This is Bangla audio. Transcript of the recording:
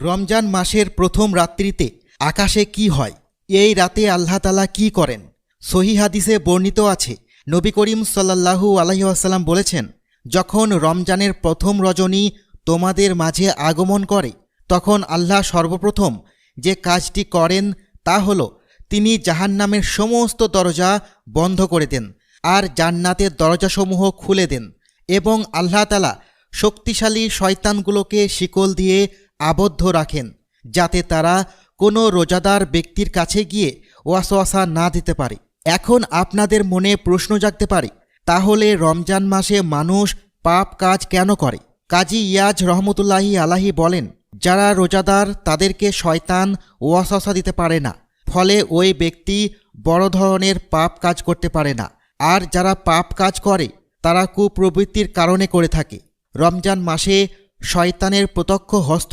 রমজান মাসের প্রথম রাত্রিতে আকাশে কি হয়? এই রাতে আল্লাহ তাআলা কি করেন? সহিহ হাদিসে বর্ণিত আছে, নবী করিম সাল্লাল্লাহু আলাইহি ওয়াসাল্লাম বলেছেন, যখন রমজানের প্রথম রজনী তোমাদের মাঝে আগমন করে তখন আল্লাহ সর্বপ্রথম যে কাজটি করেন তা হল তিনি জাহান্নামের সমস্ত দরজা বন্ধ করে দেন আর জান্নাতের দরজাসমূহ খুলে দেন এবং আল্লাহ তাআলা শক্তিশালী শয়তানগুলোকে শিকল দিয়ে আবদ্ধ রাখেন যাতে তারা কোনো রোজাদার ব্যক্তির কাছে গিয়ে ওয়াসওয়াসা না দিতে পারে। এখন আপনাদের মনে প্রশ্ন জাগতে পারে, তাহলে রমজান মাসে মানুষ পাপ কাজ কেন করে? কাজী ইয়াজ রহমতুল্লাহি আলাইহি বলেন, যারা রোজাদার তাদেরকে শয়তান ওয়াসওয়াসা দিতে পারে না, ফলে ওই ব্যক্তি বড় ধরনের পাপ কাজ করতে পারে না। আর যারা পাপ কাজ করে তারা কুপ্রবৃত্তির কারণে করে থাকে। রমজান মাসে শয়তানের প্রত্যক্ষ হস্ত